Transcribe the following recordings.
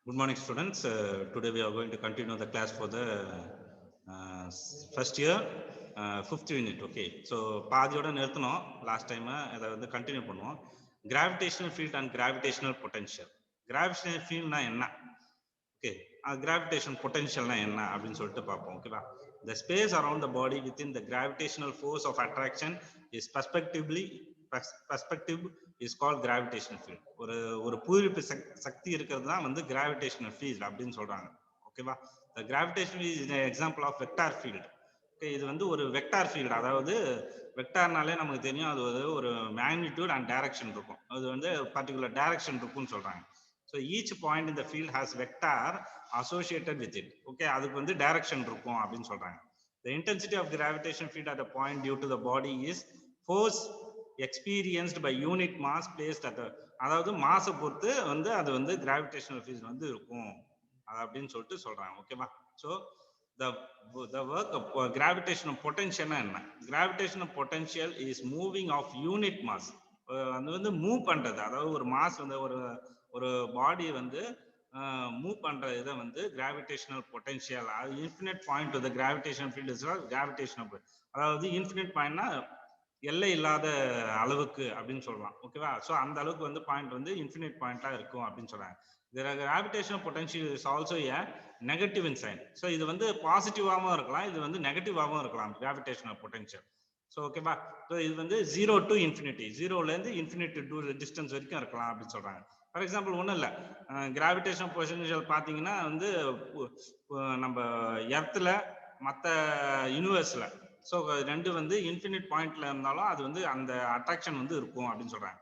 Good morning, students. Today we are going to continue the class for the first year, 5th unit. Okay. So, பாதியோட நிறுத்தணும் last time. அதை வந்து continue பண்ணுவோம். Gravitational field and gravitational potential. Gravitational field na என்ன? Okay. Gravitation potential na என்ன அப்படின்னு சொல்லிட்டு பார்ப்போம். ஓகேவா? The space around the body within the gravitational force of attraction is perspective is called gravitational field. ஒரு பூரிப்பு சக்தி இருக்கிறது தான் வந்து gravitational field அப்படின்னு சொல்றாங்க. ஓகேவா? The gravitational field is an example of vector field. Okay, இது வந்து ஒரு வெக்டார் ஃபீல்டு. அதாவது வெக்டார்னாலே நமக்கு தெரியும், அது ஒரு மேக்னிடியூட் அண்ட் டைரக்ஷன் இருக்கும். அது வந்து பர்டிகுலர் டைரக்ஷன் இருக்கும்னு சொல்றாங்க. ஸோ ஈச் பாயிண்ட் இந்த field has vector associated with it. Okay, அதுக்கு வந்து டைரக்ஷன் இருக்கும் அப்படின்னு சொல்றாங்க. The intensity of gravitation field at a point due to the body is force experienced by unit mass placed at the, அதாவது மாஸை பொறுத்து வந்து அது வந்து கிராவிடேஷனல் ஃபீல்ட் வந்து இருக்கும் அப்படின்னு சொல்லிட்டு சொல்றாங்க. ஓகேவா? So the work of gravitational potential என்ன? Gravitational potential is moving of unit mass. அது வந்து மூவ் பண்றது, அதாவது ஒரு மாஸ் வந்து ஒரு பாடி வந்து மூவ் பண்ற இதை வந்து gravitational potential. Infinite point to the gravitational field is gravitational. அதாவது இன்ஃபினிட் பாயிண்ட்னா எல்லை இல்லாத அளவுக்கு அப்படின்னு சொல்லலாம். ஓகேவா? ஸோ அந்த அளவுக்கு வந்து பாயிண்ட் வந்து இன்ஃபினிட் பாயிண்டா இருக்கும் அப்படின்னு சொல்றாங்க. Gravitational potential is also a negative in sign. So இது வந்து பாசிட்டிவாகவும் இருக்கலாம், இது வந்து நெகட்டிவாகவும் இருக்கலாம் கிராவிடேஷனல் பொட்டன்ஷியல். ஸோ ஓகேவா? ஸோ இது வந்து 0 to infinity, 0லேருந்து இன்ஃபினிட்டி டிஸ்டன்ஸ் வரைக்கும் இருக்கலாம் அப்படின்னு சொல்றாங்க. ஃபார் எக்ஸாம்பிள் ஒன்றும் இல்லை, கிராவிடேஷனல் பொட்டன்ஷியல் பார்த்தீங்கன்னா வந்து நம்ம எர்த்தில் மற்ற யூனிவர்ஸில், ஸோ ரெண்டு வந்து இன்ஃபினிட் பாயிண்ட்ல இருந்தாலும் அது வந்து அந்த அட்ராக்ஷன் வந்து இருக்கும் அப்படின்னு சொல்றாங்க.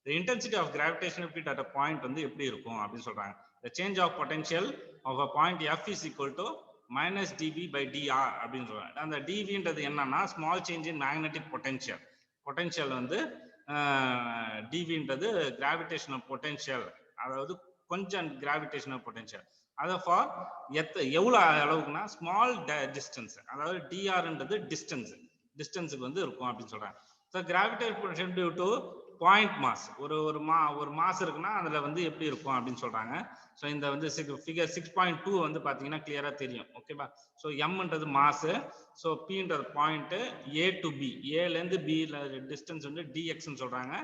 The intensity of gravitational field at a point வந்து எப்படி இருக்கும் அப்படின்னு சொல்றாங்க. The change of potential of a point F is equal to minus dV by dr அப்படின்னு சொல்றாங்க. அந்த dVன்றது என்னன்னா small change in magnetic potential. Potential வந்து dVன்றது கிராவிடேஷனல் பொட்டன்ஷியல், அதாவது கொஞ்சம் கிராவிடேஷனல் பொட்டன்ஷியல். அதை ஃபார் எவ்வளோ அளவுக்குன்னா ஸ்மால் டிஸ்டன்ஸ், அதாவது drன்றது டிஸ்டன்ஸுக்கு வந்து இருக்கும் அப்படின்னு சொல்றாங்க. So gravitational potential due to point mass, ஒரு மாஸ் இருக்குன்னா அதுல வந்து எப்படி இருக்கும் அப்படின்னு சொல்றாங்க. ஸோ இந்த வந்து ஃபிகர் 6.2 வந்து பாத்தீங்கன்னா கிளியரா தெரியும். ஓகேவா? ஸோ எம்ன்றது மாஸ், ஸோ பின்றது பாயிண்ட் ஏ டு பி, ஏலேருந்து பில டிஸ்டன்ஸ் வந்து டிஎக்ஸ்ன்னு சொல்றாங்க.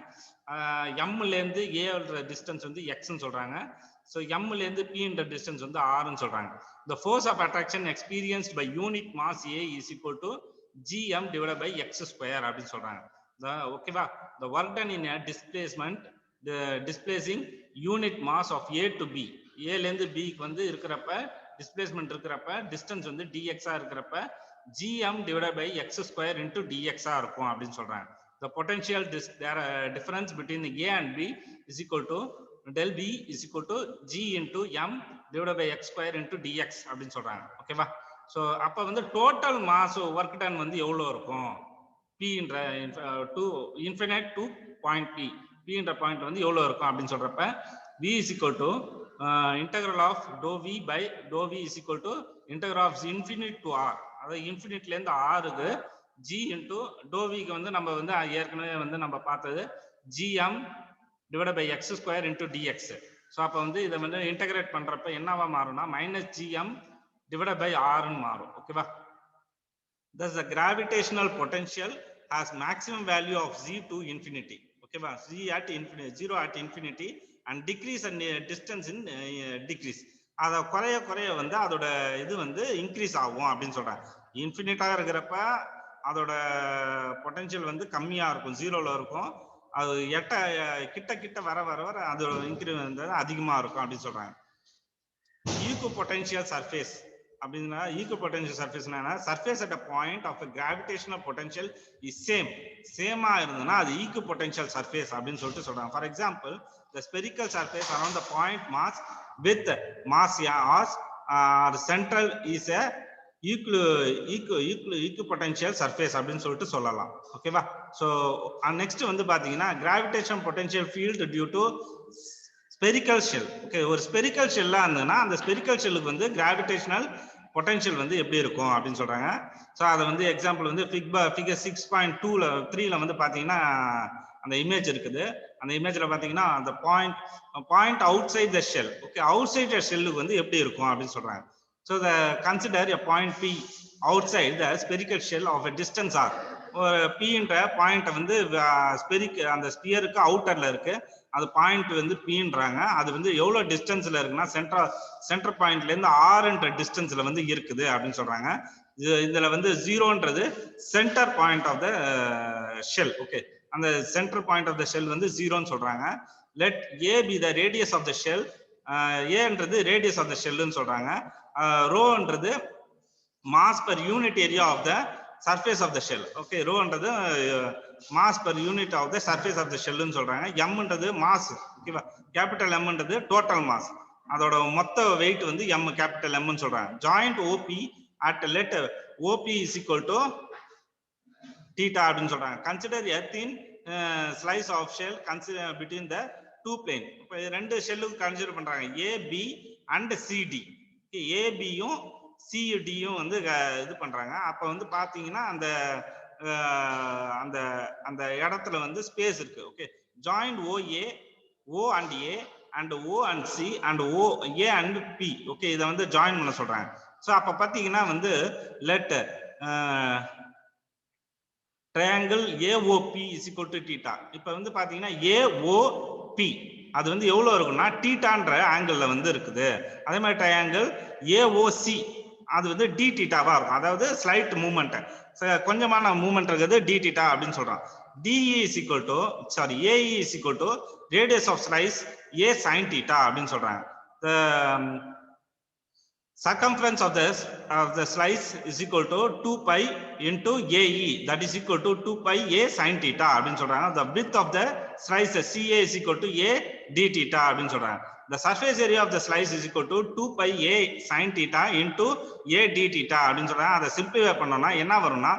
எம்லேருந்து ஏன்ற டிஸ்டன்ஸ் வந்து எக்ஸ்ன்னு சொல்றாங்க. ஸோ எம்லேருந்து பின்ற டிஸ்டன்ஸ் வந்து ஆர்ன்னு சொல்றாங்க. The force of attraction experienced by unit mass A is equal to gm divided by x square அப்படின்னு சொல்றாங்க. ஓகேவா? The work done in a displacement, the displacing unit mass of A to B, ஏலேருந்து பிக்கு வந்து இருக்கிறப்ப displacement இருக்கிறப்ப distance வந்து dx இருக்கிறப்ப gm divided by x square into dx இருக்கும் அப்படின்னு சொல்றாங்க. The potential difference between A and B is equal to del B is equal to g into m divided by x square into dx அப்படின்னு சொல்றாங்க. ஓகேவா? So அப்போ வந்து total mass work done வந்து எவ்வளோ இருக்கும்? P to infinite to point P என்ற point வந்து எவ்வளவு இருக்கும் அப்படின்னு சொல்றப்ப V is equal to integral of dou V by dou V is equal to integral of infinite to R. அதாவது இன்ஃபினிட்ல இருந்து ஆறுக்கு G into dou V க்கு வந்து நம்ம வந்து ஏற்கனவே வந்து நம்ம பார்த்தது gm divided by x square into dx. So அப்போ வந்து இதை வந்து இன்டகிரேட் பண்றப்ப என்னவா மாறும்னா minus gm divided by R ன்னு மாறும். ஓகேவா? Thus the gravitational potential has maximum value of z to infinity. Okay, z at infinity, 0 at infinity, and decrease and distance in decrease. அத குறைய வந்து அதோட இது வந்து இன்க்ரீஸ் ஆகும் அப்படின்னு சொல்றாங்க. இன்ஃபினிட்டா இருக்கிறப்ப அதோட பொட்டன்ஷியல் வந்து கம்மியா இருக்கும், 0ல இருக்கும். அது கிட்ட வர அதோட இன்க்ரீஸ் வந்து அதிகமா இருக்கும் அப்படின்னு சொல்றாங்க. ஈக்குவபொட்டன்ஷியல் சர்ஃபேஸ் அப்படின்னா ஈக்குவபொட்டன்ஷியல் சர்ஃபேஸ்னா surface at a point of a gravitational potential is சேமா இருந்ததுன்னா அது ஈக்குவபொட்டன்ஷியல் சர்ஃபேஸ் அப்படின்னு சொல்லிட்டு சொல்றாங்க. For example, the spherical surface around the point mass with mass or central is a equipotential surface அப்படின்னு சொல்லிட்டு சொல்லலாம். ஓகேவா? ஸோ நெக்ஸ்ட் வந்து பாத்தீங்கன்னா gravitation potential field due to spherical shell. Okay, ஒரு ஸ்பெரிக்கல் ஷெல்லா இருந்ததுன்னா அந்த ஸ்பெரிக்கல் ஷெல்லுக்கு வந்து கிராவிடேஷனல் பொட்டன்ஷியல் வந்து எப்படி இருக்கும் அப்படின்னு சொல்றாங்க. ஸோ அதை வந்து எக்ஸாம்பிள் வந்து ஃபிகர் 6.3ல வந்து பாத்தீங்கன்னா அந்த இமேஜ் இருக்குது. அந்த இமேஜ்ல பாத்தீங்கன்னா அந்த point outside the shell. Okay, outside the ஷெல்லுக்கு வந்து எப்படி இருக்கும் அப்படின்னு சொல்றாங்க. So the consider a point P outside the spherical shell of a distance R. ஒரு பீன்ற பாயிண்ட் வந்து அந்த ஸ்பியருக்கு அவுட்டர்ல இருக்கு. அது பாயிண்ட் வந்து பீன்றாங்க. அது வந்து எவ்வளவு டிஸ்டன்ஸ்ல இருக்குன்னா சென்டர் பாயிண்ட்ல இருந்து ஆறுன்ற டிஸ்டன்ஸ்ல வந்து இருக்குது அப்படின்னு சொல்றாங்க. இதுல வந்து ஜீரோன்றது centre point of the shell. Okay, அந்த centre point of the shell வந்து ஜீரோன்னு சொல்றாங்க. Let a be the radius of the shell. ஏன்றது ரேடியஸ் ஆஃப் த ஷெல்லுன்னு சொல்றாங்க. ரோன்றது mass per unit area of the surface of the shell. Okay, rho என்றது mass per unit of the surface of the shell ன்னு சொல்றாங்க. m என்றது mass. ஓகேவா, capital m என்றது total mass. அதோட மொத்த weight வந்து m கேபிட்டல் m ன்னு சொல்றாங்க. joint OP at let OP is equal to theta அப்படின்னு சொல்றாங்க. consider a thin slice of shell consider between the two plane. இப்போ ரெண்டு ஷெல்லுக்கு கன்சிடர் பண்றாங்க, AB and CD. AB யும் சிடியும் வந்து இது பண்றாங்க. அப்ப வந்து பாத்தீங்கன்னா அந்த அந்த அந்த இடத்துல வந்து ஸ்பேஸ் இருக்கு. Okay, joint OA, O and A and O and C and O A and P. Okay, இத வந்து ஜாயின் பண்ண சொல்றாங்க. சோ அப்ப பாத்தீங்கன்னா வந்து let triangle AOP is equal to theta. இப்ப வந்து பாத்தீங்கன்னா AOP அது வந்து எவ்வளவு இருக்குன்னா தீட்டான்ற ஆங்கிள் வந்து இருக்குது. அதே மாதிரி ட்ரையாங்கிள் AOC அது வந்து டி தீட்டாவா இருக்கும். அதாவது ஸ்லைட் மூவ்மெண்ட், கொஞ்சமான மூவ்மெண்ட் இருக்குது, டி தீட்டா அப்படின்னு சொல்றான். DE is equal to AE is equal to radius of slice A sin theta அப்படின்னு சொல்றாங்க. The circumference of the slice is equal to 2 pi into AE, that is equal to 2 pi A sin theta அப்படின்னு சொல்றாங்க. The width of the slice CA is equal to A d theta அப்படின்னு சொல்றாங்க. The surface area of the slice is equal to 2 pi A sin theta into A d theta அப்படின்னு சொல்றாங்க. அதை simplify பண்ணோம்னா என்ன வரும்னா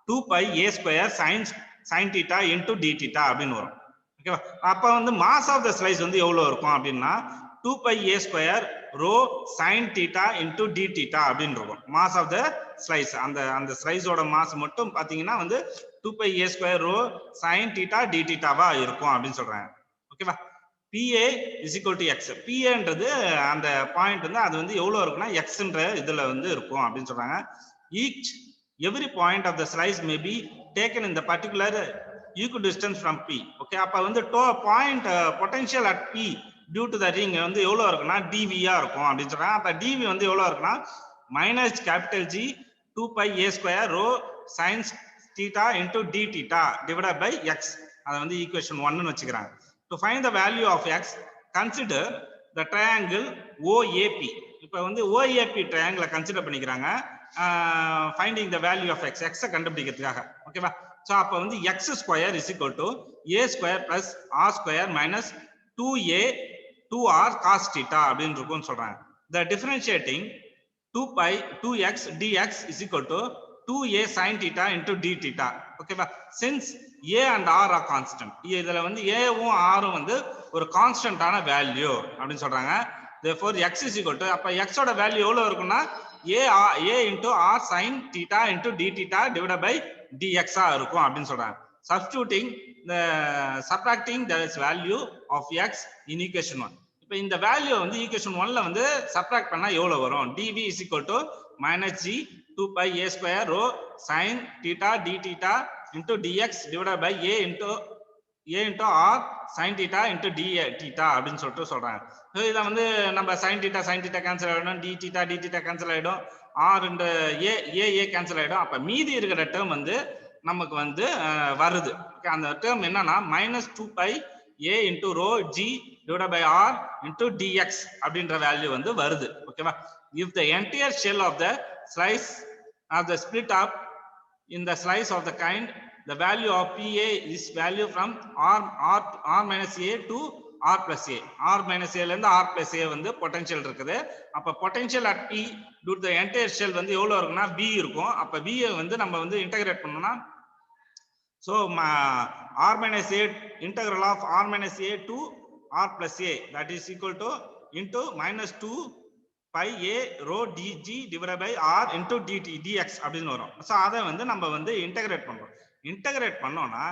2 pi A square sin theta into d theta அப்படின்னு வரும். ஓகேவா, அப்ப வந்து mass of the slice வந்து எவ்வளவு இருக்கும் அப்படின்னா 2 pi A square rho sin theta into d theta அப்படின்னு இருக்கும். mass of the slice, அந்த ஸ்லைஸோட மாஸ் மட்டும் பாத்தீங்கன்னா வந்து 2 pi A square rho sin theta d theta வா இருக்கும் அப்படின்னு சொல்றாங்க. ஓகேவா, PA is equal to x. PA ன்றது அந்த பாயிண்ட் வந்து அது வந்து எவ்வளவு இருக்குன்னா x ன்ற இதுல வந்து இருக்கும் அப்படின்னு சொல்றாங்க. Every point of the slice may be taken in the particular equidistance from P. Okay, அப்ப வந்து point potential at P due to the ring வந்து எவ்வளவு இருக்குன்னா dV ஆ இருக்கும் அப்படின்னு சொல்றாங்க. அப்ப dV வந்து எவ்வளவு இருக்குன்னா minus capital G 2 pi A square rho sin theta into d theta divided by x. அதை வந்து ஈக்குவேஷன் 1 ன்னு வச்சுக்கிறாங்க. To find the value of x, consider the triangle OAP. இப்போ வந்து OAP triangle கன்சிடர் பண்ணிக்கிறாங்க. finding the value of x, x கண்டுபிடிக்கிறதுக்காக. ஓகேவா, so அப்ப வந்து x square is equal to a square plus r square minus 2a 2r cos theta அப்படின்னு இருக்கும்னு சொல்றாங்க. The differentiating 2 pi 2x dx is equal to 2a sin theta into d theta. ஓகேவா, since a and r are constant, இதுல வந்து a வும் r ம் வந்து ஒரு கான்ஸ்டன்டான வேல்யூ அப்படின்னு சொல்றாங்க. therefore x is equal to, அப்ப x ஓட வேல்யூ எவ்வளவு இருக்குன்னா a into r sin theta into d theta divided by dx ஆ இருக்கும் அப்படின்னு சொல்றாங்க. subtracting the value of x in equation 1. இப்போ இந்த வேல்யூ வந்து ஈக்குவேஷன் 1ல வந்து சப்ட்ராக்ட் பண்ணா எவ்வளவு வரும்? dv is equal to minus g 2 pi a square rho sin theta d theta into dx divided by a into r sin theta into d theta அப்படின்னு சொல்லிட்டு சொல்றாங்க. இத வந்து நம்ம sin theta கேன்சல் ஆயிடும், d theta கேன்சல் ஆயிடும், r இந்த a cancel ஆயிடும். அப்ப மீதி இருக்கிற டேர்ம் வந்து நமக்கு வந்து வருது. அந்த டேர்ம் என்னன்னா minus 2 pi a into rho g divided by r into dx அப்படின்ற வேல்யூ வந்து வருது. ஓகேவா, if the entire shell of the slice of the split up in the slice of the kind, the value of PA is value from r minus a to r plus a. r minus a ல இருந்து r plus a வந்து potential இருக்குது. அப்ப potential at P due to the entire shell வந்து எவ்வளவு இருக்குன்னா V இருக்கும். அப்ப V வந்து நம்ம வந்து இன்டகிரேட் பண்ணோம்னா so r minus a integral of r minus a to r plus a, that is equal to into minus 2 pi a rho dg divided by r into dt dx அப்படின்னு வரும். So அத வந்து நம்ம வந்து integrate பண்றோம். Integrate பண்ணோம்னா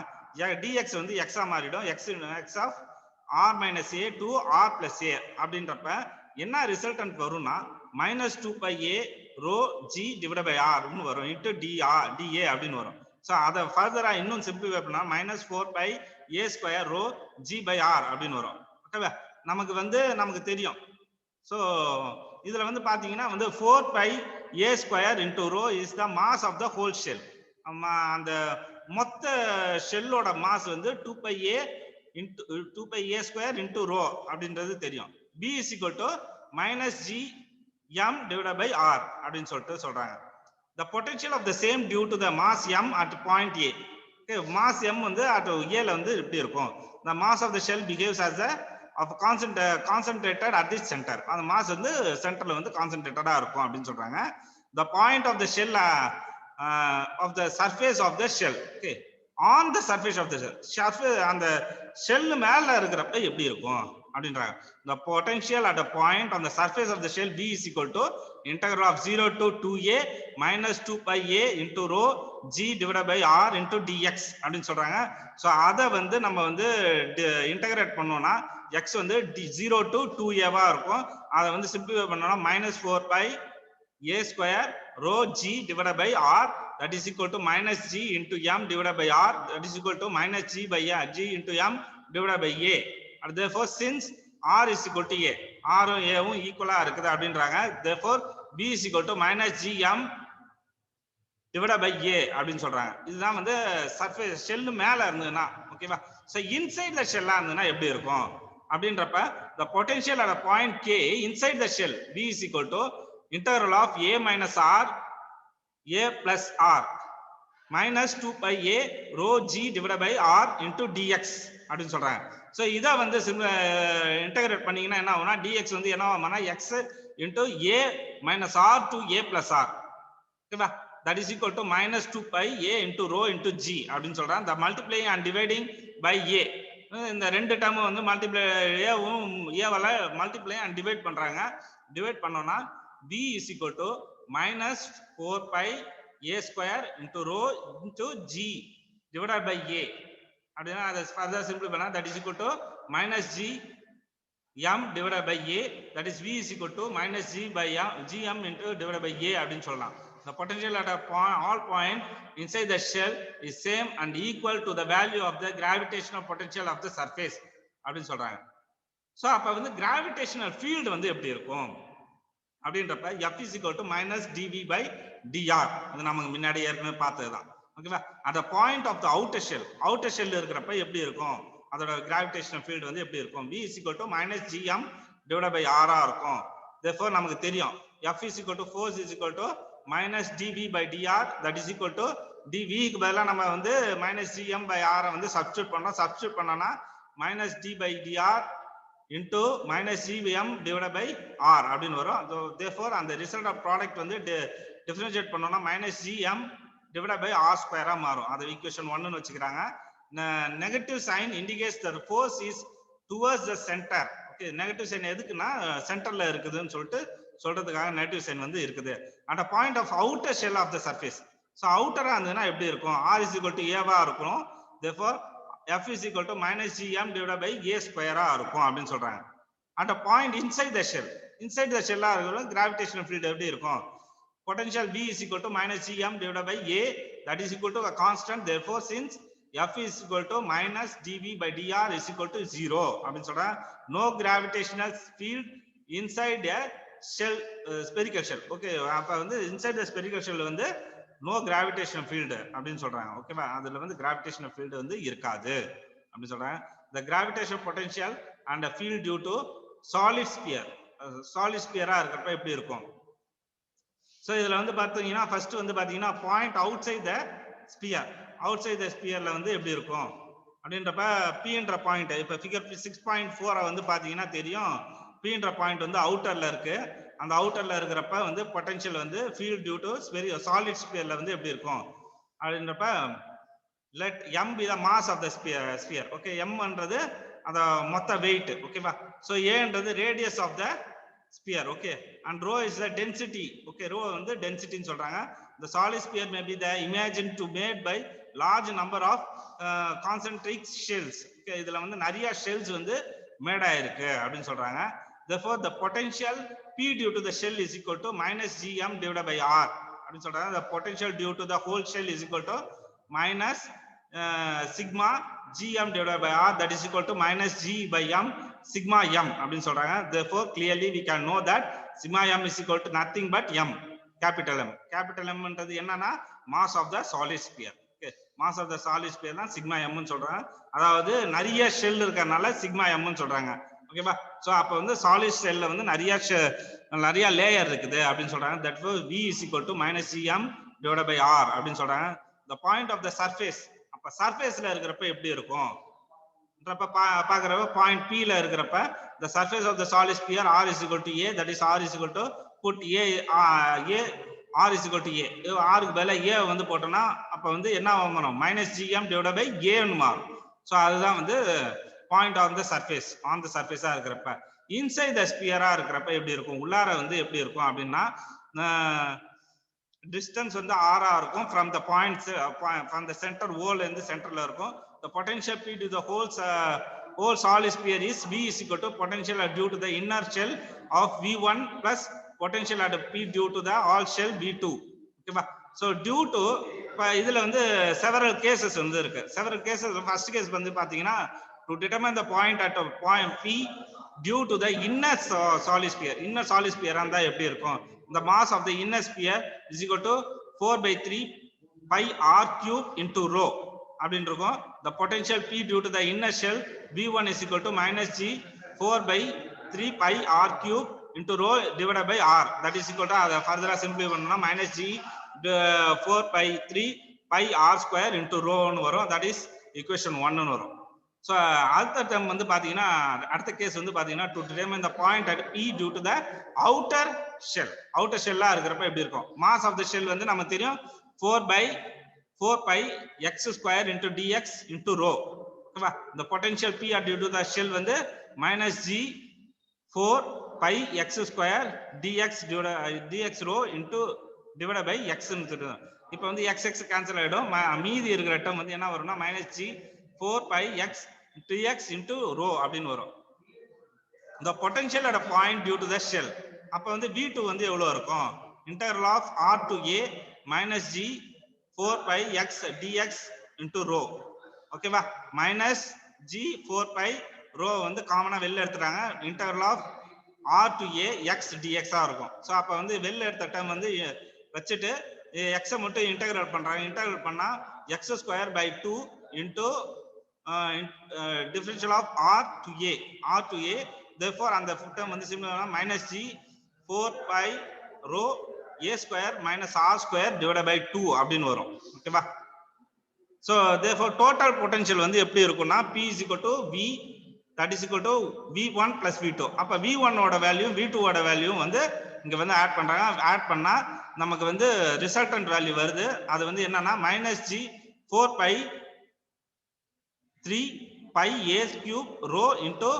dx வந்து x ஆ மாறிடும். x of r minus a to r plus a அப்படின்றப்ப என்ன ரிசல்டன்ட் வரும்னா -2 pi a rho g divided by r ன்னு வரும் into dr dA அப்படின்னு வரும். சோ அத ஃபர்தரா இன்னும் சிம்பிளிஃபை பண்ணா -4 pi a square rho g by r அப்படின்னு வரும். ஓகேவா? நமக்கு தெரியும். சோ இதுல வந்து பாத்தீங்கன்னா 4 pi a square into rho is the mass of the whole shell. அந்த மொத்த ஷெல்லோட mass 2 pi a into 2 pi a square into rho அப்படின்றது தெரியும். b is equal to minus g m divided by r அப்படின்னு சொல்றாங்க. The potential of the same due to the mass m at point a. Okay, mass m at a ல இப்படி இருக்கும். The mass of the shell behaves as a of concentrated at this center. அந்த mass சென்டர்ல கான்சென்ட்ரேட்டடா இருக்கும் அப்படின்னு சொல்றாங்க. The point of the shell of the surface of the shell. Okay, on the surface of the shell. surface அந்த shell மேல இருக்கிறப்ப எப்படி இருக்கும் அப்படின்றாங்க. The potential at a point on the surface of the shell b is equal to integral of 0 to 2a minus 2 pi a into rho g divided by r into dx அப்படின்னு சொல்றாங்க. So அத நம்ம integrate பண்ணோம்னா x 0 to 2a வா இருக்கும். அத simplify பண்ணோம்னா -4 pi a square rho g divided by r that is equal to minus g into m divided by r that is equal to minus g by g into m divided by a. And therefore since r is equal to a, r um a உம் ஈக்குவலா இருக்குது அப்படின்றாங்க. therefore b is equal to minus gm divided by a அப்படின்னு சொல்றாங்க. இதுதான் surface shell மேல இருந்ததுன்னா ஓகேவா. So inside the ஷெல்லா இருந்ததுன்னா எப்படி இருக்கும் அப்படின்றப்ப the potential at a point k inside the shell b is equal to integral of a minus r a plus r minus 2 pi a rho g divided by r into dx அப்படின்னு சொல்றாங்க. So இத integrate பண்ணீங்கன்னா என்ன ஆகும்னா dx என்ன ஆகும்னா x into a minus r to a plus r. ஓகேவா? that is equal to minus 2 pi a into rho into g அப்படின்னு சொல்றாங்க. the multiplying and dividing by a. இந்த ரெண்டு டேர்ம் மல்டிப்ளை ஏவும் ஏவால மல்டிப்ளை அண்ட் டிவைட் பண்றாங்க. Divide பண்ணோம்னா b is equal to minus 4 pi a square into rho into g divided by a அப்படினா அதை further simple பண்ணா that is equal to minus g m divided by a, that is v is equal to minus g by gm into divided by a அப்படினு சொல்லலாம். The potential at all point inside the shell is same and equal to the value of the gravitational potential of the surface அப்படினு சொல்றாங்க. So அப்ப gravitational field எப்படி இருக்கும் அப்படின்றப்ப f is equal to minus dv by dr. அது நமக்கு முன்னாடி ஏற்கனவே பார்த்ததுதான். ஓகேவா? at the point of the outer shell இருக்கிறப்ப எப்படி இருக்கும், அதோட gravitational field எப்படி இருக்கும், v is equal to minus gm divided by r ஆ இருக்கும். therefore நமக்கு தெரியும் f is equal to force is equal to minus dv by dr, that is equal to dv க்கு பதிலா நம்ம minus gm by r substitute பண்றோம். Substitute பண்ணனா minus d by dr into minus gm divided by r அப்படின்னு வரும். therefore அந்த result of product differentiate பண்ணோம்னா minus gm divided by r square ஆ மாறும். அது equation 1 ன்னு வச்சுக்கிறாங்க. negative sign indicates the force is towards the center. okay, negative sign எதுக்குன்னா சென்டர்ல இருக்குதுன்னு சொல்றதுக்காக நெகட்டிவ் சைன் இருக்குது. at a point of outer shell of the surface. so outer ஆ இருந்ததுன்னா எப்படி இருக்கும், r is equal to a வா இருக்கும். therefore f is equal to minus gm divided by a square ஆ இருக்கும் அப்படின்னு சொல்றாங்க. at a point inside the shell ஆ இருக்கிற gravitational field எப்படி இருக்கும், potential v is equal to minus gm divided by a, that is equal to a constant. therefore since f is equal to minus dv by dr is equal to 0 அப்படின்னு சொல்றாங்க. no gravitational field inside a shell, spherical shell. okay, அப்ப inside the spherical shell no gravitational field அப்படின்னு சொல்றாங்க. ஓகேவா? அதுல gravitational field இருக்காது அப்படி சொல்றாங்க. the gravitational potential and the field due to solid sphere ஆ இருக்கிறப்ப எப்படி இருக்கும். சோ இதுல பாத்தீங்கன்னா ஃபர்ஸ்ட் பாத்தீங்கன்னா பாயிண்ட் அவுட் சைட் த ஸ்பியர்ல எப்படி இருக்கும் அப்படின்றப்ப p என்ற பாயிண்ட் இப்ப ஃபிகர் 6.4 பாத்தீங்கன்னா தெரியும். p என்ற பாயிண்ட் அவுட்டர்ல இருக்கு. அந்த அவுட்டர்ல இருக்கிறப்ப potential field due to solid ஸ்பியர்ல எப்படி இருக்கும் அப்படின்றப்ப let m be the mass of the sphere. okay, m ன்றது அந்த மொத்த weight. ஓகேவா? so a ன்றது radius of the sphere. okay, and rho is the density. okay, rho density ன்னு சொல்றாங்க. the solid sphere may be the imagined to made by large number of concentric shells. இதுல வந்து நிறைய shells வந்து mat ஆயிருக்கு அப்படின்னு சொல்றாங்க. Therefore the potential P due to the shell is equal to minus gm divided by r அப்படின்னு சொல்றாங்க. The potential due to the whole shell is equal to minus sigma gm divided by r, that is equal to minus g by m sigma m அப்படின்னு சொல்றாங்க. Therefore clearly we can know that sigma m is equal to nothing but m, capital M. capital M ன்றது என்னன்னா mass of the solid sphere. Okay, mass of the solid sphere தான் sigma m ன்னு சொல்றாங்க. அதாவது நிறைய shell இருக்கறனால sigma m ன்னு சொல்றாங்க. ஓகேவா? சோ அப்ப வந்து சாலிட் ஷெல்ல வந்து நிறைய லேயர் இருக்குது அப்படின்னு சொல்றாங்க. Therefore v is equal to minus gm divided by r அப்படின்னு சொல்றாங்க. The point of the surface, அப்ப சர்ஃபேஸ்ல இருக்கிறப்ப எப்படி இருக்கும் பாக்குறப்ப பாயிண்ட் P ல இருக்கிறப்ப the surface of the solid sphere r is equal to a, that is r is equal to put a r is equal to a, r க்கு பதிலா a வந்து போட்டோம்னா அப்ப வந்து என்ன ஆகும், minus gm divided by a ன்னு மாறும். சோ அதுதான் வந்து point on the surface, on the சர்ஃபேஸா இருக்கிறப்ப. இன்சைட் தி ஸ்பியரா இருக்கிறப்ப எப்படி இருக்கும், உள்ளார வந்து எப்படி இருக்கும் அப்படின்னா distance வந்து r ஆ இருக்கும் from the points from the center wall இருந்து சென்டர்ல இருக்கும். The potential P to the whole solid sphere is V is equal to potential due to the inner shell of V1 plus potential at P due to the all shell V2. ஓகேவா? so due to இதுல வந்து several cases வந்து இருக்கு. several cases. first case வந்து பாத்தீங்கன்னா to determine the point at a point P due to the inner solid sphere. inner solid sphere இருந்தா எப்படி இருக்கும், the mass of the inner sphere is equal to 4/3 pi r cube into rho அப்படின்னு இருக்கும். the potential P due to the inner shell V1 is equal to minus g 4/3 pi r cube into rho divided by r, that is equal to அதை further simplify பண்ணா minus g 4/3 pi r square into rho ன்னு வரும். that is equation 1 ன்னு வரும். so அடுத்த term வந்து பாத்தீங்கன்னா அடுத்த கேஸ் வந்து பாத்தீங்கன்னா to determine the point at P due to the outer shell. outer shell ஆ இருக்கிறப்ப எப்படி இருக்கும், mass of the shell வந்து நமக்கு தெரியும் 4 pi x square into dx into rho. ஓகேவா? the potential P due to the shell வந்து minus g 4 pi x square dx rho into divided by x ன்னு சொல்றோம். இப்போ வந்து x கேன்சல் ஆயிடும், மீதி இருக்கிற டேர்ம் வந்து என்ன வரும்னா minus g 4 pi x dx into rho அப்படின்னு வரும். the potential at a point due to the shell, அப்ப வந்து v2 வந்து எவ்வளவு இருக்கும், integral of r to a minus g 4 pi x dx into rho. ஓகேவா? minus g 4 pi rho வந்து காமனா வெளில எடுத்துறாங்க, integral of r to a x dx ஆ இருக்கும். சோ அப்ப வந்து வெளில எடுத்த டேர்ம் வந்து வச்சிட்டு x மட்டும் இன்டகிரேட் பண்றாங்க. இன்டகிரேட் பண்ணா x square by 2 into differential of r to a. therefore அந்த term வந்து சிம்பிளா minus g 4 pi rho a square minus r square divided by 2 அப்படின்னு வரும். ஓகேவா? so therefore total potential வந்து எப்படி இருக்கும்னா P is equal to V, that is equal to V1 plus V2. அப்ப V1 ஓட வேல்யூ V2 ஓட வேல்யூ வந்து இங்க வந்து ஆட் பண்றாங்க. ஆட் பண்ணா நமக்கு வந்து ரிசல்டன்ட் வேல்யூ வருது. அது வந்து என்னன்னா minus g 4 pi 3 pi a cube rho into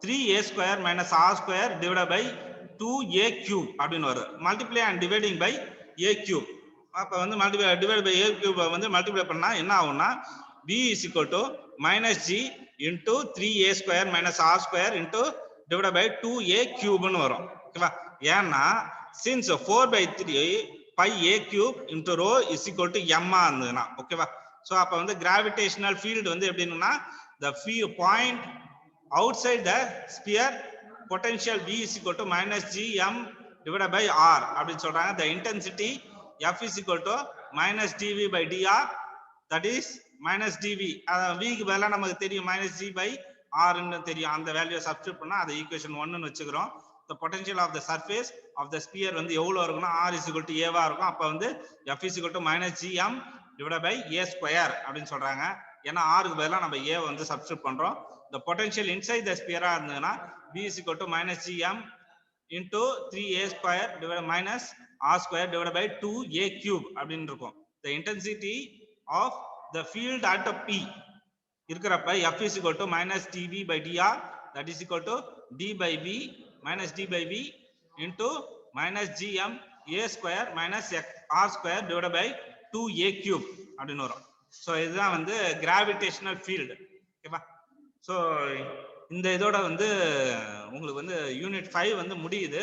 3a square minus r square divided by 2a cube அப்படின்னு வரும். multiply and dividing by a cube. அப்ப வந்து divide by a cube வந்து multiply பண்ணா என்ன ஆகும்னா v is equal to minus g into 3a square minus r square into divided by 2a cube ன்னு வரும். ஓகேவா? ஏன்னா since 4/3 pi a cube into rho is equal to m ஆ இருந்ததுன்னா. ஓகேவா? சோ அப்ப வந்து gravitational field வந்து எப்படின்னா the point outside the sphere potential V is equal to minus gm divided by r அப்படின்னு சொல்றாங்க. the intensity F is equal to minus dv by dr, that is minus dv. v க்கு பதிலா நமக்கு தெரியும் minus g by r ன்னு தெரியும். அந்த value substitute பண்ணா அது ஈக்குவேஷன் 1 ன்னு வெச்சுக்கிறோம். the potential of the surface of the sphere வந்து எவ்வளவு இருக்கும்னா r is equal to a வா இருக்கும். அப்ப வந்து F is equal to minus gm divided by a square அப்படின்னு சொல்றாங்க. ஏன்னா r க்கு பதிலா நம்ம a வந்து சப்ஸ்டிட்யூட் பண்றோம். the potential inside the sphere ஆ இருந்ததுன்னா v is equal to minus gm into 3a square divided minus r square divided by 2a cube அப்படின்னு இருக்கும். the intensity of the field at P இருக்கிறப்ப F is equal to minus dv by dr, that is equal to d by v minus d by v into minus gm a square minus r square divided by 2a cube அப்படின்னு வரும். So இதுதான் வந்து gravitational field. ஓகேவா? So இந்த இதோட வந்து உங்களுக்கு வந்து யூனிட் 5 வந்து முடியுது.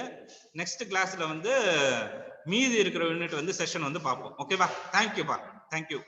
நெக்ஸ்ட் கிளாஸ்ல வந்து மீதி இருக்கிற யூனிட் வந்து செஷன் வந்து பார்ப்போம். ஓகேவா? தேங்க்யூப்பா. தேங்க்யூ.